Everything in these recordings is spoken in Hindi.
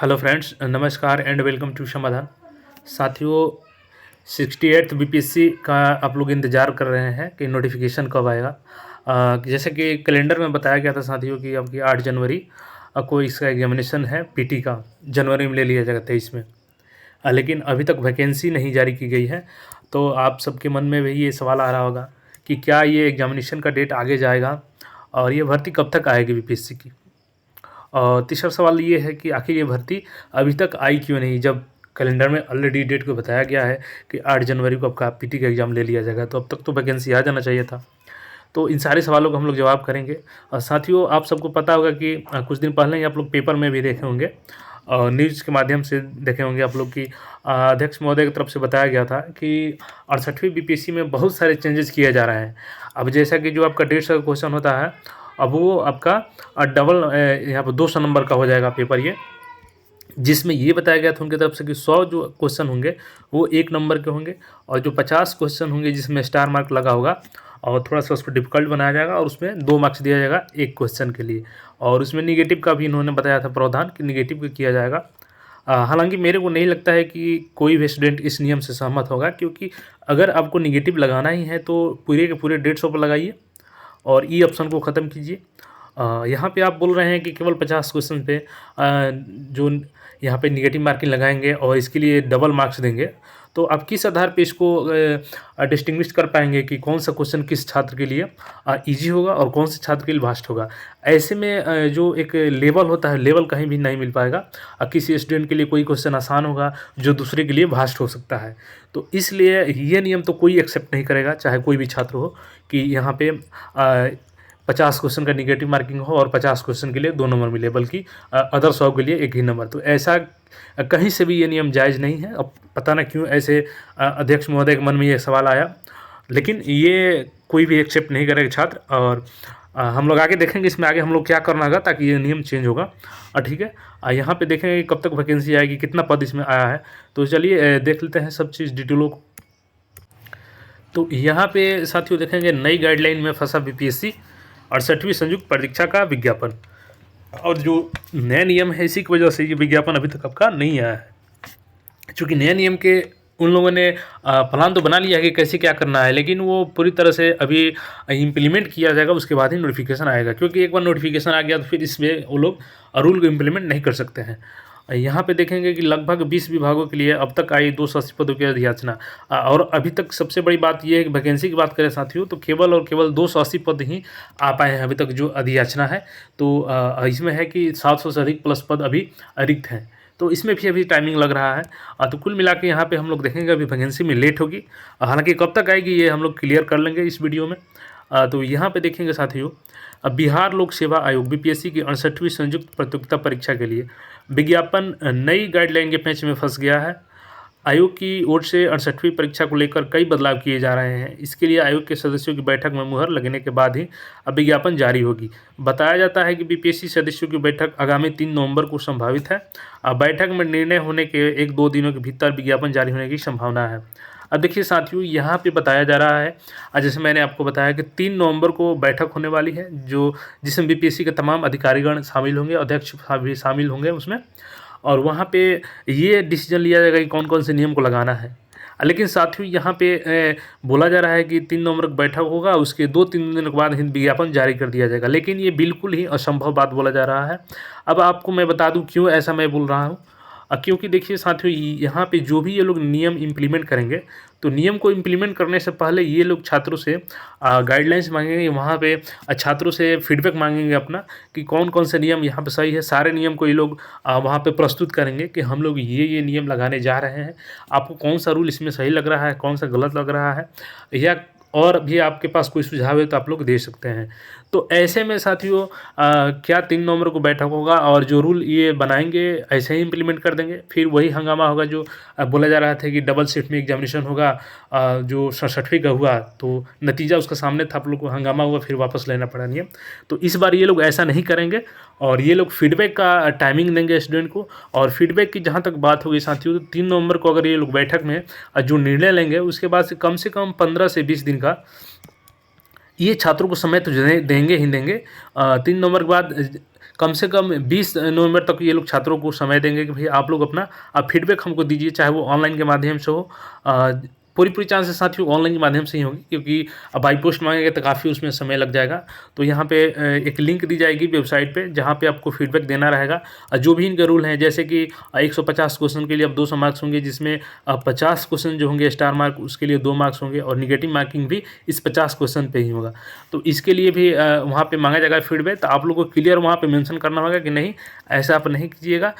हेलो फ्रेंड्स, नमस्कार एंड वेलकम टू समाधान। साथियों, 68th बीपीएससी का आप लोग इंतज़ार कर रहे हैं कि नोटिफिकेशन कब आएगा। जैसे कि कैलेंडर में बताया गया था साथियों कि आपकी 8 जनवरी को इसका एग्जामिनेशन है। पीटी का जनवरी में ले लिया जाएगा 23 में। लेकिन अभी तक वैकेंसी नहीं जारी की गई है। तो आप सबके मन में भी ये सवाल आ रहा होगा कि क्या ये एग्जामिनेशन का डेट आगे जाएगा और ये भर्ती कब तक आएगी बीपीएससी की। और तीसरा सवाल ये है कि आखिर ये भर्ती अभी तक आई क्यों नहीं, जब कैलेंडर में ऑलरेडी डेट को बताया गया है कि 8 जनवरी को आपका पीटी का एग्ज़ाम ले लिया जाएगा। तो अब तक तो वैकेंसी आ जाना चाहिए था। तो इन सारे सवालों का हम लोग जवाब करेंगे। और साथियों, आप सबको पता होगा कि कुछ दिन पहले ही आप लोग पेपर में भी देखे होंगे और न्यूज़ के माध्यम से देखे होंगे आप लोग की अध्यक्ष महोदय की तरफ से बताया गया था कि 68वीं बीपीएससी में बहुत सारे चेंजेस किए जा रहे हैं। अब जैसा कि जो आपका 150 का क्वेश्चन होता है, अब वो आपका डबल यहाँ पर 200 नंबर का हो जाएगा पेपर ये, जिसमें ये बताया गया था उनकी तरफ से कि 100 जो क्वेश्चन होंगे वो 1 नंबर के होंगे और जो 50 क्वेश्चन होंगे जिसमें स्टार मार्क लगा होगा और थोड़ा सा उसको डिफ़िकल्ट बनाया जाएगा और उसमें 2 मार्क्स दिया जाएगा एक क्वेश्चन के लिए। और उसमें निगेटिव का भी इन्होंने बताया था प्रावधान कि निगेटिव का किया जाएगा। हालांकि मेरे को नहीं लगता है कि कोई भी स्टूडेंट इस नियम से सहमत होगा, क्योंकि अगर आपको निगेटिव लगाना ही है तो पूरे के पूरे 150 पर लगाइए और ई ऑप्शन को ख़त्म कीजिए। यहाँ पे आप बोल रहे हैं कि केवल 50 क्वेश्चन पे जो यहाँ पे निगेटिव मार्किंग लगाएंगे और इसके लिए डबल मार्क्स देंगे, तो आप किस आधार पे इसको डिस्टिंग्विश कर पाएंगे कि कौन सा क्वेश्चन किस छात्र के लिए इजी होगा और कौन से छात्र के लिए भास्ट होगा। ऐसे में जो एक लेवल होता है, लेवल कहीं भी नहीं मिल पाएगा। किसी स्टूडेंट के लिए कोई क्वेश्चन आसान होगा जो दूसरे के लिए भास्ट हो सकता है। तो इसलिए ये नियम तो कोई एक्सेप्ट नहीं करेगा, चाहे कोई भी छात्र हो, कि यहाँ पे 50 क्वेश्चन का निगेटिव मार्किंग हो और 50 क्वेश्चन के लिए 2 नंबर मिले, बल्कि अदर 100 के लिए 1 ही नंबर। तो ऐसा कहीं से भी ये नियम जायज़ नहीं है। अब पता ना क्यों ऐसे अध्यक्ष महोदय के मन में ये सवाल आया, लेकिन ये कोई भी एक्सेप्ट नहीं करेगा छात्र। और हम लोग आगे देखेंगे इसमें आगे हम लोग क्या करना होगा ताकि ये नियम चेंज होगा। ठीक है, यहाँ पे देखेंगे कब तक वैकेंसी आएगी, कितना पद इसमें आया है। तो चलिए देख लेते हैं सब चीज़ डिटेलों को। तो यहाँ पे साथियों देखेंगे नई गाइडलाइन में फंसा बीपीएससी, 68वीं संयुक्त परीक्षा का विज्ञापन। और जो नया नियम है इसी की वजह से ये विज्ञापन अभी तक आपका नहीं आया है, क्योंकि नए नियम के उन लोगों ने प्लान तो बना लिया है कि कैसे क्या करना है, लेकिन वो पूरी तरह से अभी इम्प्लीमेंट किया जाएगा, उसके बाद ही नोटिफिकेशन आएगा। क्योंकि एक बार नोटिफिकेशन आ गया तो फिर इसमें वो लोग रूल को इम्प्लीमेंट नहीं कर सकते हैं। यहाँ पे देखेंगे कि लगभग 20 विभागों के लिए अब तक आई 280 पदों की अधियाचना। और अभी तक सबसे बड़ी बात यह है कि वैकेंसी की बात करें साथियों, तो केवल और केवल 280 पद ही आ पाए हैं अभी तक जो अधियाचना है। तो इसमें है कि 700 से अधिक प्लस पद अभी रिक्त हैं। तो इसमें भी अभी टाइमिंग लग रहा है। तो कुल मिला के यहाँ पे हम लोग देखेंगे अभी वैकेंसी में लेट होगी। हालांकि कब तक आएगी ये हम लोग क्लियर कर लेंगे इस वीडियो में। तो यहाँ पे देखेंगे साथियों, अब बिहार लोक सेवा आयोग बीपीएससी की 68वीं संयुक्त प्रतियोगिता परीक्षा के लिए विज्ञापन नई गाइडलाइन के पेंच में फंस गया है। आयोग की ओर से 68वीं परीक्षा को लेकर कई बदलाव किए जा रहे हैं। इसके लिए आयोग के सदस्यों की बैठक में मुहर लगने के बाद ही अब विज्ञापन जारी होगी। बताया जाता है कि बीपीएससी सदस्यों की बैठक आगामी 3 नवंबर को संभावित है। बैठक में निर्णय होने के 1-2 दिनों के भीतर विज्ञापन जारी होने की संभावना है। अब देखिए साथियों, यहाँ पे बताया जा रहा है, जैसे मैंने आपको बताया कि 3 नवंबर को बैठक होने वाली है, जिसमें बीपीएससी के तमाम अधिकारीगण शामिल होंगे, अध्यक्ष भी शामिल होंगे उसमें। और वहाँ पे ये डिसीजन लिया जाएगा कि कौन कौन से नियम को लगाना है। लेकिन साथियों यहाँ पे बोला जा रहा है कि 3 नवंबर को बैठक होगा, उसके 2-3 दिन के बाद ही विज्ञापन जारी कर दिया जाएगा। लेकिन ये बिल्कुल ही असंभव बात बोला जा रहा है। अब आपको मैं बता दूँ क्यों ऐसा मैं बोल रहा हूँ। क्योंकि देखिए साथियों, यहाँ पे जो भी ये लोग नियम इम्प्लीमेंट करेंगे, तो नियम को इम्प्लीमेंट करने से पहले ये लोग छात्रों से गाइडलाइंस मांगेंगे, वहाँ पे छात्रों से फीडबैक मांगेंगे अपना कि कौन कौन से नियम यहाँ पे सही है। सारे नियम को ये लोग वहाँ पे प्रस्तुत करेंगे कि हम लोग ये नियम लगाने जा रहे हैं, आपको कौन सा रूल इसमें सही लग रहा है, कौन सा गलत लग रहा है, या और भी आपके पास कोई सुझाव है तो आप लोग दे सकते हैं। तो ऐसे में साथियों क्या 3 नवंबर को बैठक होगा और जो रूल ये बनाएंगे ऐसे ही इम्प्लीमेंट कर देंगे। फिर वही हंगामा होगा जो बोला जा रहा था कि डबल शिफ्ट में एग्जामिनेशन होगा। जो 67वीं का हुआ तो नतीजा उसका सामने था, आप लोग को हंगामा हुआ, फिर वापस लेना पड़ा नियम। तो इस बार ये लोग ऐसा नहीं करेंगे और ये लोग फीडबैक का टाइमिंग देंगे स्टूडेंट को। और फीडबैक की जहाँ तक बात होगी साथियों, तो 3 नवंबर को अगर ये लोग बैठक में जो निर्णय लेंगे, उसके बाद से कम 15 से 20 दिन का ये छात्रों को समय तो देंगे ही देंगे। 3 नवंबर के बाद कम से कम 20 नवंबर तक ये लोग छात्रों को समय देंगे कि भाई आप लोग अपना फीडबैक हमको दीजिए, चाहे वो ऑनलाइन के माध्यम से हो। पूरी चांसेस साथियों ऑनलाइन के माध्यम से ही होगी, क्योंकि अब बाई पोस्ट मांगेंगे तो काफ़ी उसमें समय लग जाएगा। तो यहाँ पे एक लिंक दी जाएगी वेबसाइट पे, जहाँ पे आपको फीडबैक देना रहेगा। जो भी इनके रूल हैं, जैसे कि 150 क्वेश्चन के लिए अब 200 मार्क्स होंगे, जिसमें 50 क्वेश्चन जो होंगे स्टार मार्क, उसके लिए 2 मार्क्स होंगे, और निगेटिव मार्किंग भी इस 50 क्वेश्चन पे ही होगा। तो इसके लिए भी वहाँ पे मांगा जाएगा फीडबैक। तो आप लोगों को क्लियर वहाँ पे मेंशन करना होगा कि नहीं, ऐसा आप नहीं कीजिएगा।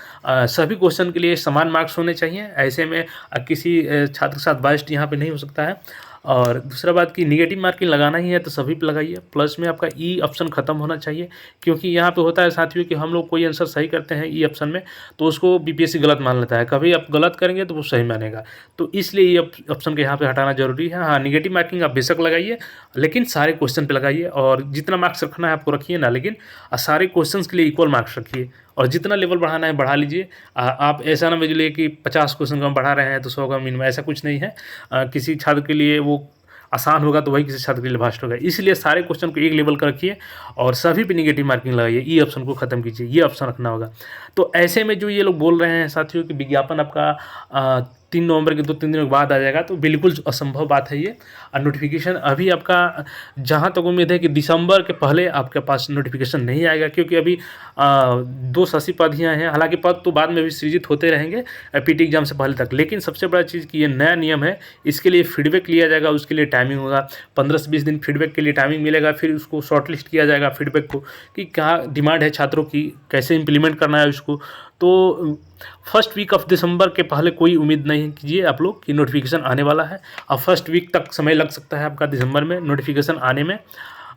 सभी क्वेश्चन के लिए समान मार्क्स होने चाहिए। ऐसे में किसी छात्र के साथ बाइस्ट यहाँ पे नहीं हो सकता है। और दूसरा बात कि निगेटिव मार्किंग लगाना ही है तो सभी पे लगाइए। प्लस में आपका ई ऑप्शन ख़त्म होना चाहिए, क्योंकि यहाँ पे होता है साथियों कि हम लोग कोई आंसर सही करते हैं ई ऑप्शन में, तो उसको बीपीएससी गलत मान लेता है। कभी आप गलत करेंगे तो वो सही मानेगा, तो इसलिए ये ऑप्शन को यहाँ पे हटाना जरूरी है। हाँ, निगेटिव मार्किंग आप बेशक लगाइए, लेकिन सारे क्वेश्चन पे लगाइए, और जितना मार्क्स रखना है आपको रखिए ना, लेकिन सारे क्वेश्चन के लिए इक्वल मार्क्स रखिए। और जितना लेवल बढ़ाना है बढ़ा लीजिए। आप ऐसा ना समझिए कि 50 क्वेश्चन कम बढ़ा रहे हैं तो 100 का मिनिमम, ऐसा कुछ नहीं है। किसी छात्र के लिए वो आसान होगा तो वही किसी छात्र के लिए भास्ट होगा। इसलिए सारे क्वेश्चन को एक लेवल का रखिए और सभी पे निगेटिव मार्किंग लगाइए। ई ऑप्शन को खत्म कीजिए, ये ऑप्शन रखना होगा। तो ऐसे में जो ये लोग बोल रहे हैं साथियों कि विज्ञापन आपका 3 नवंबर के 2-3 दिनों के बाद आ जाएगा, तो बिल्कुल असंभव बात है ये। नोटिफिकेशन अभी आपका, जहाँ तक उम्मीद है कि दिसंबर के पहले आपके पास नोटिफिकेशन नहीं आएगा, क्योंकि अभी 280 पद ही आए हैं। हालांकि पद तो बाद में भी सृजित होते रहेंगे पीटी एग्जाम से पहले तक, लेकिन सबसे बड़ा चीज़ कि ये नया नियम है, इसके लिए फीडबैक लिया जाएगा, उसके लिए टाइमिंग होगा। 15 से 20 दिन फीडबैक के लिए टाइमिंग मिलेगा। फिर उसको शॉर्टलिस्ट किया जाएगा फीडबैक को, कि क्या डिमांड है छात्रों की, कैसे इम्प्लीमेंट करना है उसको। तो फर्स्ट वीक ऑफ दिसंबर के पहले कोई उम्मीद नहीं कीजिए आप लोग कि नोटिफिकेशन आने वाला है। अब फर्स्ट वीक तक समय लग सकता है आपका दिसंबर में नोटिफिकेशन आने में।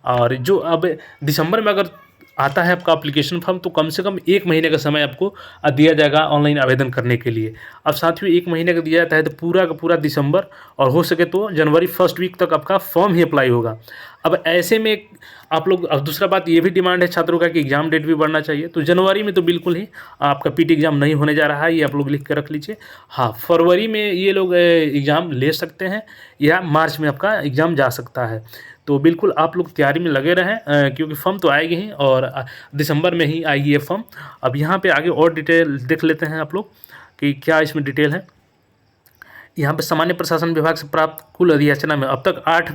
और जो अब दिसंबर में अगर आता है आपका एप्लीकेशन फॉर्म, तो कम से कम 1 महीने का समय आपको दिया जाएगा ऑनलाइन आवेदन करने के लिए। अब साथियों 1 महीने का दिया जाता है, तो पूरा का पूरा दिसंबर, और हो सके तो जनवरी फर्स्ट वीक तक आपका फॉर्म ही अप्लाई होगा। अब ऐसे में आप लोग, अब दूसरा बात ये भी डिमांड है छात्रों का कि एग्जाम डेट भी बढ़ना चाहिए। तो जनवरी में तो बिल्कुल ही आपका पीटी एग्जाम नहीं होने जा रहा है, ये आप लोग लिख कर रख लीजिए। हाँ, फरवरी में ये लोग एग्ज़ाम ले सकते हैं, या मार्च में आपका एग्ज़ाम जा सकता है। तो बिल्कुल आप लोग तैयारी में लगे रहें, क्योंकि फॉर्म तो आएगी ही, और दिसंबर में ही आएगी ये फॉर्म। अब यहाँ पे आगे और डिटेल देख लेते हैं आप लोग कि क्या इसमें डिटेल है। यहाँ पे सामान्य प्रशासन विभाग से प्राप्त कुल अधियाचना में अब तक 8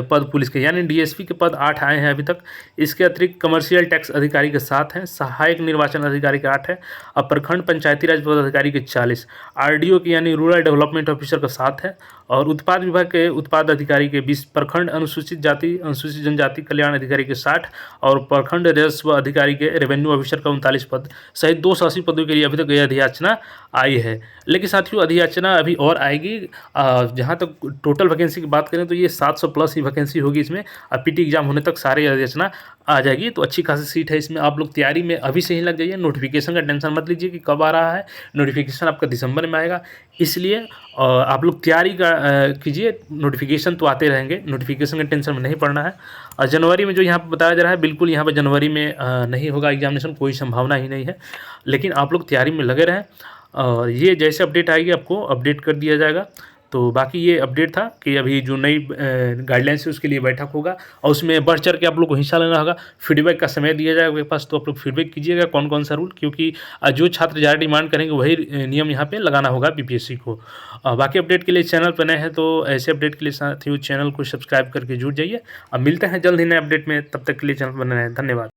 पद पुलिस के, यानी डीएसपी के पद 8 आए हैं अभी तक। इसके अतिरिक्त कमर्शियल टैक्स अधिकारी के 7 हैं, सहायक निर्वाचन अधिकारी के 8 है, और प्रखंड पंचायती राज पदाधिकारी के 40, आरडीओ के यानी रूरल डेवलपमेंट ऑफिसर का 7 है, और उत्पाद विभाग के उत्पाद अधिकारी के 20, प्रखंड अनुसूचित जाति अनुसूचित जनजाति कल्याण अधिकारी के 60, और प्रखंड राजस्व अधिकारी के रेवेन्यू ऑफिसर का 39 पद सहित 280 पदों के लिए अभी तक यह अधियाचना आई है। लेकिन साथियों अधियाचना अभी और आएगी। जहाँ तक टोटल वैकेंसी की बात करें तो ये 700 प्लस ही वैकेंसी होगी इसमें। अब पीटी एग्जाम होने तक सारे अधियाचना आ जाएगी, तो अच्छी खासी सीट है इसमें। आप लोग तैयारी में अभी से ही लग जाइए। नोटिफिकेशन का टेंशन मत लीजिए कि कब आ रहा है, नोटिफिकेशन आपका दिसंबर में आएगा, इसलिए आप लोग तैयारी का कीजिए। नोटिफिकेशन तो आते रहेंगे, नोटिफिकेशन के टेंशन में नहीं पड़ना है। और जनवरी में जो यहाँ पर बताया जा रहा है, बिल्कुल यहाँ पर जनवरी में नहीं होगा एग्जामिनेशन, कोई संभावना ही नहीं है। लेकिन आप लोग तैयारी में लगे रहें, और ये जैसे अपडेट आएगी आपको अपडेट कर दिया जाएगा। तो बाकी ये अपडेट था कि अभी जो नई गाइडलाइंस है उसके लिए बैठक होगा, और उसमें बढ़ चढ़ के आप लोग को हिस्सा लेना होगा। फीडबैक का समय दिया जाएगा आपके पास, तो आप लोग फीडबैक कीजिएगा कौन कौन सा रूल, क्योंकि जो छात्र ज़्यादा डिमांड करेंगे वही नियम यहाँ पे लगाना होगा बीपीएससी को। बाकी अपडेट के लिए चैनल पर नए हैं तो ऐसे अपडेट के लिए साथियों चैनल को सब्सक्राइब करके जुड़ जाइए। अब मिलते हैं जल्द ही नए अपडेट में, तब तक के लिए चैनल पर बने रहें। धन्यवाद।